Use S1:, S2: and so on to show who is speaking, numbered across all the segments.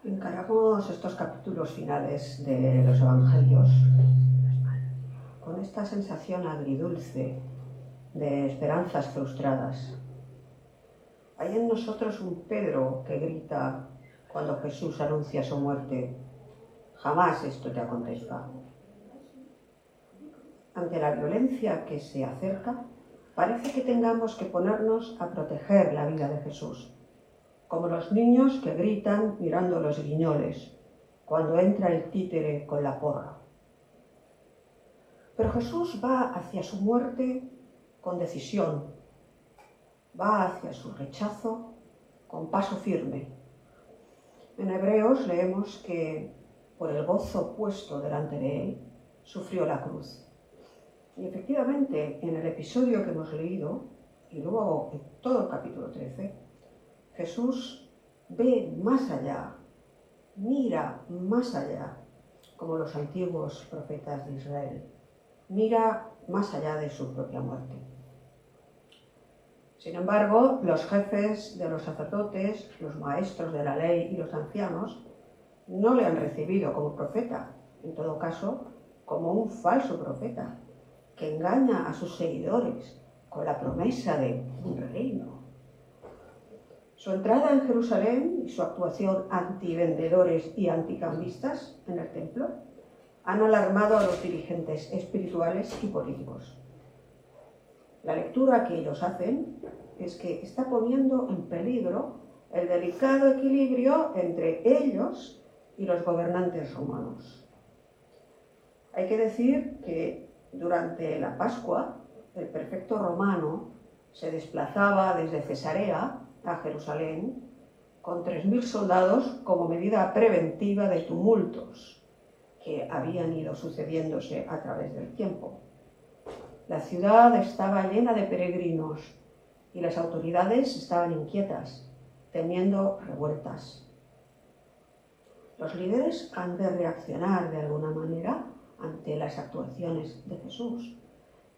S1: Encaramos estos capítulos finales de los Evangelios con esta sensación agridulce de esperanzas frustradas. Hay en nosotros un Pedro que grita cuando Jesús anuncia su muerte: jamás esto te acontezca. Ante la violencia que se acerca, parece que tengamos que ponernos a proteger la vida de Jesús, como los niños que gritan mirando los guiñoles cuando entra el títere con la porra. Pero Jesús va hacia su muerte con decisión, va hacia su rechazo con paso firme. En Hebreos leemos que por el gozo puesto delante de él, sufrió la cruz. Y efectivamente, en el episodio que hemos leído, y luego en todo el capítulo 13, Jesús ve más allá, mira más allá, como los antiguos profetas de Israel, mira más allá de su propia muerte. Sin embargo, los jefes de los sacerdotes, los maestros de la ley y los ancianos no le han recibido como profeta, en todo caso, como un falso profeta, que engaña a sus seguidores con la promesa de un reino. Su entrada en Jerusalén y su actuación antivendedores y anticambistas en el templo han alarmado a los dirigentes espirituales y políticos. La lectura que ellos hacen es que está poniendo en peligro el delicado equilibrio entre ellos y los gobernantes romanos. Hay que decir que durante la Pascua, el prefecto romano se desplazaba desde Cesarea a Jerusalén con 3.000 soldados como medida preventiva de tumultos que habían ido sucediéndose a través del tiempo. La ciudad estaba llena de peregrinos y las autoridades estaban inquietas, temiendo revueltas. Los líderes han de reaccionar de alguna manera ante las actuaciones de Jesús.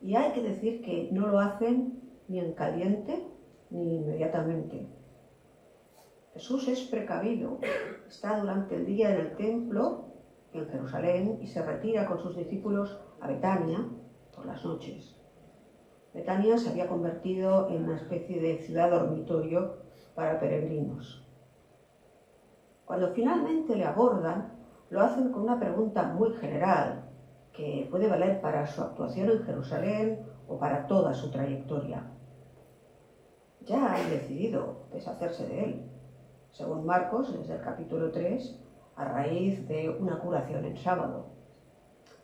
S1: Y hay que decir que no lo hacen ni en caliente ni inmediatamente. Jesús es precavido, está durante el día en el templo, en Jerusalén, y se retira con sus discípulos a Betania por las noches. Betania se había convertido en una especie de ciudad dormitorio para peregrinos. Cuando finalmente le abordan, lo hacen con una pregunta muy general, que puede valer para su actuación en Jerusalén o para toda su trayectoria. Ya han decidido deshacerse de él, según Marcos, desde el capítulo 3, a raíz de una curación en sábado.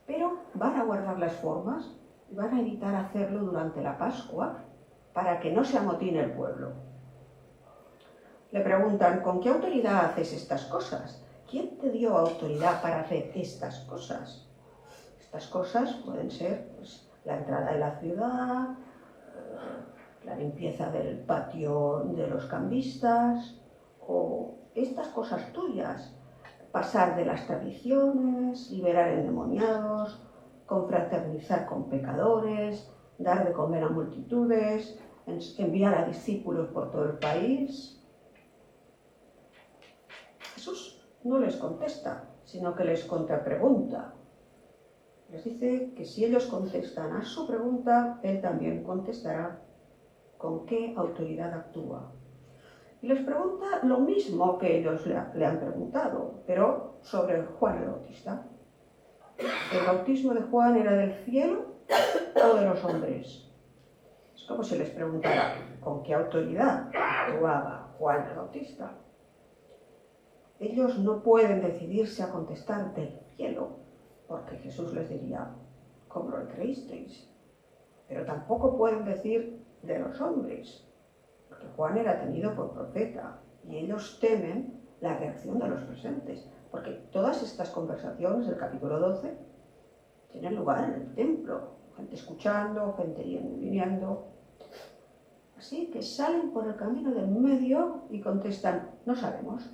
S1: Pero van a guardar las formas y van a evitar hacerlo durante la Pascua para que no se amotine el pueblo. Le preguntan: ¿con qué autoridad haces estas cosas? ¿Quién te dio autoridad para hacer estas cosas? Estas cosas pueden ser la entrada de la ciudad, la limpieza del patio de los cambistas, o estas cosas tuyas: pasar de las tradiciones, liberar endemoniados, confraternizar con pecadores, dar de comer a multitudes, enviar a discípulos por todo el país. Jesús no les contesta, sino que les contrapregunta. Les dice que si ellos contestan a su pregunta, él también contestará con qué autoridad actúa. Y les pregunta lo mismo que ellos le han preguntado, pero sobre Juan el Bautista. ¿El bautismo de Juan era del cielo o de los hombres? Es como si les preguntara con qué autoridad actuaba Juan el Bautista. Ellos no pueden decidirse a contestar del cielo, porque Jesús les diría: ¿cómo lo creísteis? Pero tampoco pueden decir de los hombres, porque Juan era tenido por profeta, y ellos temen la reacción de los presentes, porque todas estas conversaciones del capítulo 12 tienen lugar en el templo, gente escuchando, gente yendo y viniendo. Así que salen por el camino del medio y contestan: no sabemos.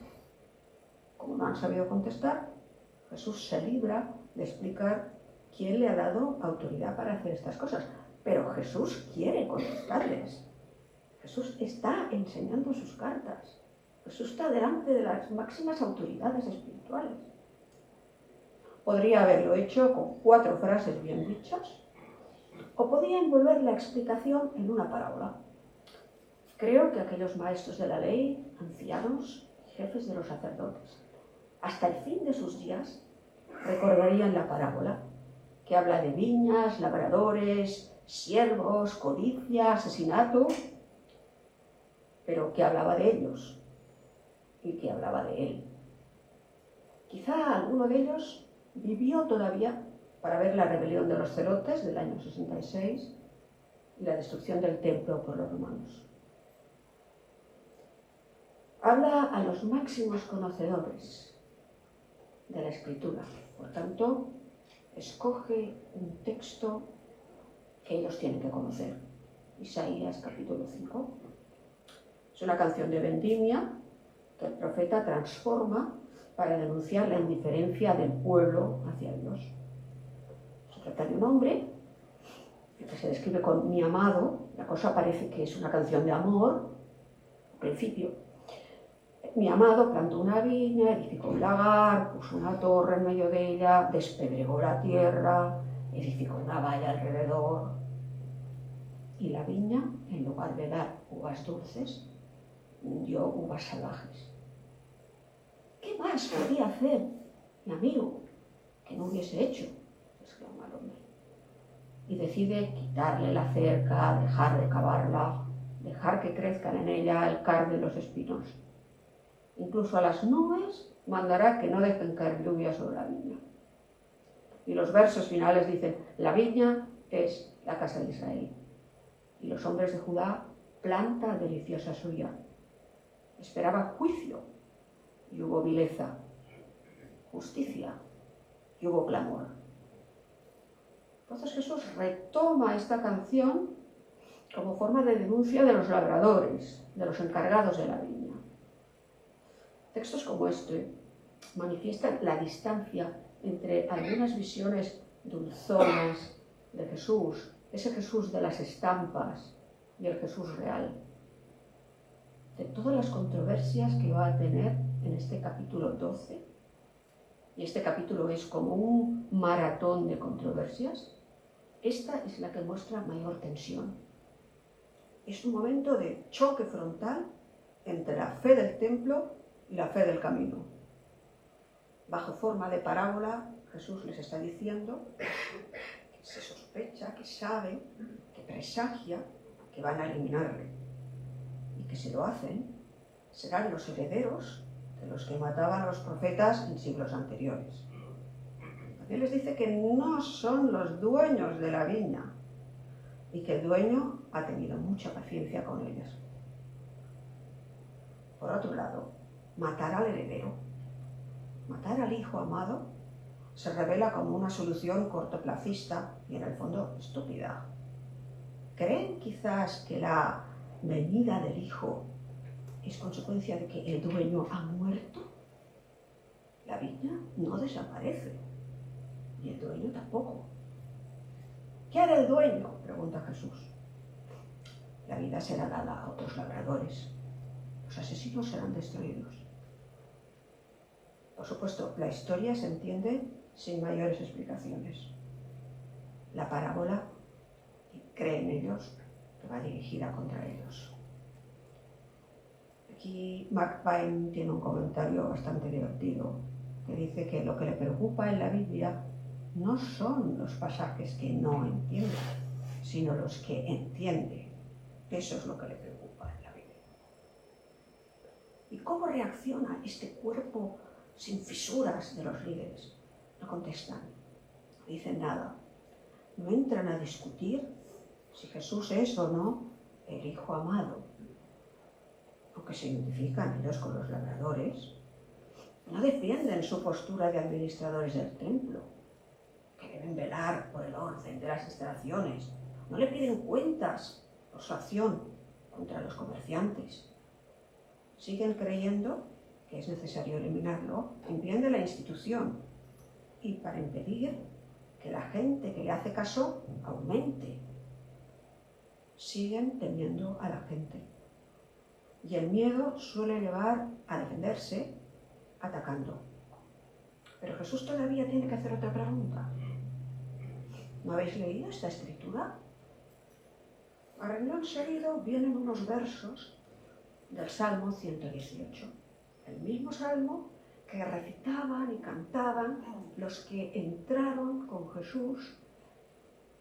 S1: Como no han sabido contestar, Jesús se libra de explicar quién le ha dado autoridad para hacer estas cosas. Pero Jesús quiere contestarles. Jesús está enseñando sus cartas. Jesús está delante de las máximas autoridades espirituales. Podría haberlo hecho con 4 frases bien dichas, o podía envolver la explicación en una parábola. Creo que aquellos maestros de la ley, ancianos, jefes de los sacerdotes, hasta el fin de sus días, recordarían la parábola, que habla de viñas, labradores, siervos, codicia, asesinato, pero que hablaba de ellos y que hablaba de él. Quizá alguno de ellos vivió todavía para ver la rebelión de los celotes del año 66 y la destrucción del templo por los romanos. Habla a los máximos conocedores de la Escritura. Por tanto, escoge un texto que ellos tienen que conocer. Isaías capítulo 5. Es una canción de vendimia que el profeta transforma para denunciar la indiferencia del pueblo hacia Dios. Se trata de un hombre que se describe con mi amado. La cosa parece que es una canción de amor, al principio. Mi amado plantó una viña, edificó un lagar, puso una torre en medio de ella, despedregó la tierra, edificó una valla alrededor. Y la viña, en lugar de dar uvas dulces, dio uvas salvajes. ¿Qué más podía hacer mi amigo que no hubiese hecho?, exclama el hombre. Y decide quitarle la cerca, dejar de cavarla, dejar que crezcan en ella el cardo y los espinos. Incluso a las nubes mandará que no dejen caer lluvia sobre la viña. Y los versos finales dicen: la viña es la casa de Israel, y los hombres de Judá, planta deliciosa suya. Esperaba juicio, y hubo vileza, justicia, y hubo clamor. Entonces Jesús retoma esta canción como forma de denuncia de los labradores, de los encargados de la viña. Textos como este manifiestan la distancia entre algunas visiones dulzonas de Jesús, ese Jesús de las estampas, y el Jesús real. De todas las controversias que va a tener en este capítulo 12, y este capítulo es como un maratón de controversias, esta es la que muestra mayor tensión. Es un momento de choque frontal entre la fe del templo y la fe del camino. Bajo forma de parábola, Jesús les está diciendo que se sospecha, que sabe, que presagia que van a eliminarle, y que si lo hacen, serán los herederos de los que mataban a los profetas en siglos anteriores. También les dice que no son los dueños de la viña y que el dueño ha tenido mucha paciencia con ellos. Por otro lado, matar al heredero, matar al hijo amado, se revela como una solución cortoplacista y en el fondo estúpida. ¿Creen quizás que la venida del hijo es consecuencia de que el dueño ha muerto? La viña no desaparece, y el dueño tampoco. ¿Qué hará el dueño?, pregunta Jesús. La vida será dada a otros labradores. Los asesinos serán destruidos. Por supuesto, la historia se entiende sin mayores explicaciones. La parábola creen ellos que va dirigida contra ellos. Aquí Mark Twain tiene un comentario bastante divertido que dice que lo que le preocupa en la Biblia no son los pasajes que no entiende, sino los que entiende. Eso es lo que le preocupa en la Biblia. ¿Y cómo reacciona este cuerpo sin fisuras de los líderes? No contestan, no dicen nada, no entran a discutir si Jesús es o no el Hijo amado. Aunque se identifican ellos con los labradores, no defienden su postura de administradores del templo, que deben velar por el orden de las instalaciones. No le piden cuentas por su acción contra los comerciantes. Siguen creyendo que es necesario eliminarlo en bien de la institución y para impedir que la gente que le hace caso aumente. Siguen temiendo a la gente. y el miedo suele llevar a defenderse atacando. Pero Jesús todavía tiene que hacer otra pregunta. ¿No habéis leído esta escritura? A renglón seguido vienen unos versos del Salmo 118, el mismo salmo que recitaban y cantaban los que entraron con Jesús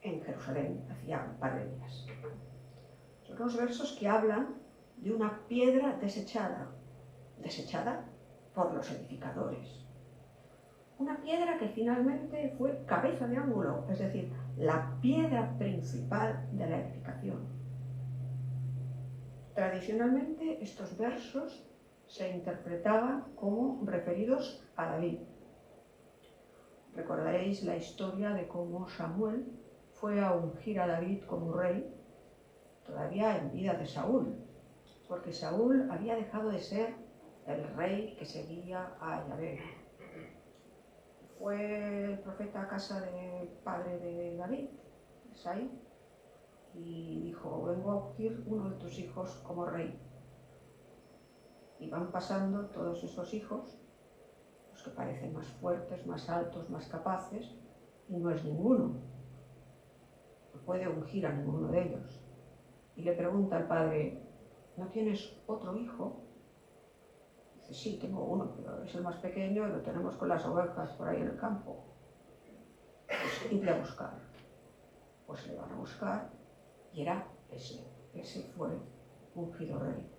S1: en Jerusalén hacía un par de días. Son unos versos que hablan de una piedra desechada por los edificadores. Una piedra que finalmente fue cabeza de ángulo, es decir, la piedra principal de la edificación. Tradicionalmente estos versos se interpretaban como referidos a David. Recordaréis la historia de cómo Samuel fue a ungir a David como rey, todavía en vida de Saúl, porque Saúl había dejado de ser el rey que seguía a Yahvé. Fue el profeta a casa del padre de David, Isaí, y dijo: vengo a ungir uno de tus hijos como rey. Y van pasando todos esos hijos, los que parecen más fuertes, más altos, más capaces, y no es ninguno. No puede ungir a ninguno de ellos. Y le pregunta al padre: ¿no tienes otro hijo? Dice: sí, tengo uno, pero es el más pequeño y lo tenemos con las ovejas por ahí en el campo. Pues idle a buscar. Pues le van a buscar y era ese. Ese fue ungido rey.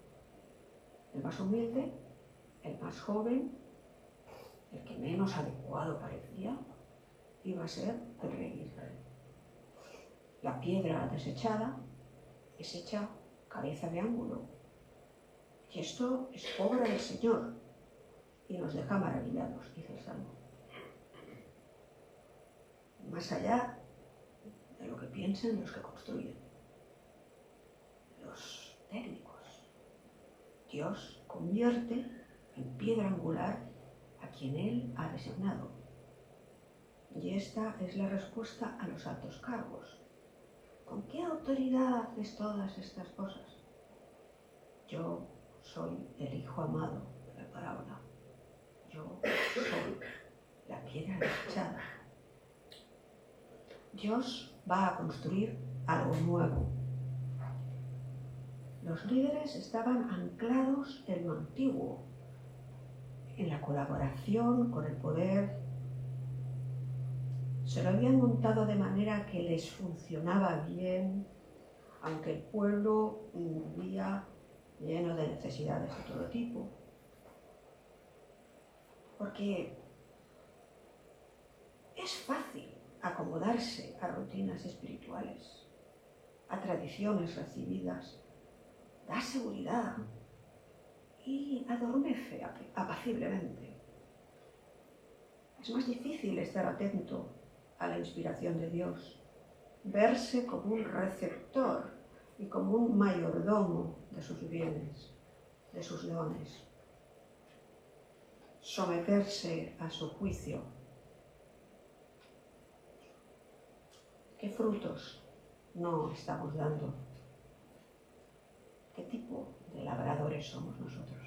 S1: El más humilde, el más joven, el que menos adecuado parecía, iba a ser el rey Israel. La piedra desechada es hecha cabeza de ángulo. Y esto es obra del Señor y nos deja maravillados, dice el Salmo. Más allá de lo que piensen los que construyen, los técnicos. Dios convierte en piedra angular a quien Él ha designado. Y esta es la respuesta a los altos cargos. ¿Con qué autoridad haces todas estas cosas? Yo soy el Hijo amado de la parábola. Yo soy la piedra desechada. Dios va a construir algo nuevo. Los líderes estaban anclados en lo antiguo, en la colaboración con el poder. Se lo habían montado de manera que les funcionaba bien, aunque el pueblo vivía lleno de necesidades de todo tipo. Porque es fácil acomodarse a rutinas espirituales, a tradiciones recibidas, da seguridad y adormece apaciblemente. Es más difícil estar atento a la inspiración de Dios, verse como un receptor y como un mayordomo de sus bienes, de sus dones, someterse a su juicio. ¿Qué frutos no estamos dando? ¿Qué tipo de labradores somos nosotros?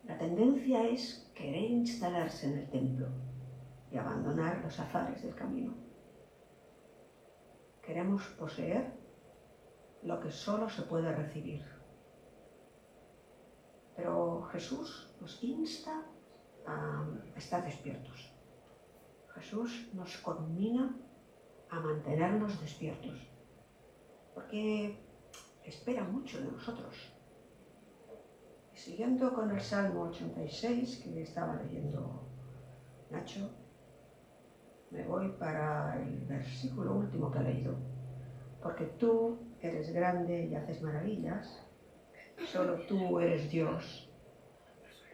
S1: La tendencia es querer instalarse en el templo y abandonar los azares del camino. Queremos poseer lo que solo se puede recibir. Pero Jesús nos insta a estar despiertos. Jesús nos conmina a mantenernos despiertos, porque espera mucho de nosotros. Y siguiendo con el Salmo 86 que estaba leyendo Nacho, me voy para el versículo último que he leído. Porque tú eres grande y haces maravillas, solo tú eres Dios.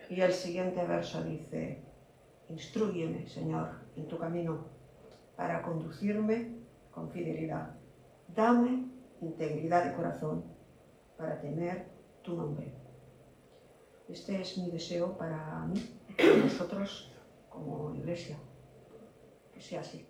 S1: Y el siguiente verso dice: instrúyeme, Señor, en tu camino, para conducirme con fidelidad. Dame integridad de corazón para temer tu nombre. Este es mi deseo para mí y para nosotros como iglesia. Que sea así.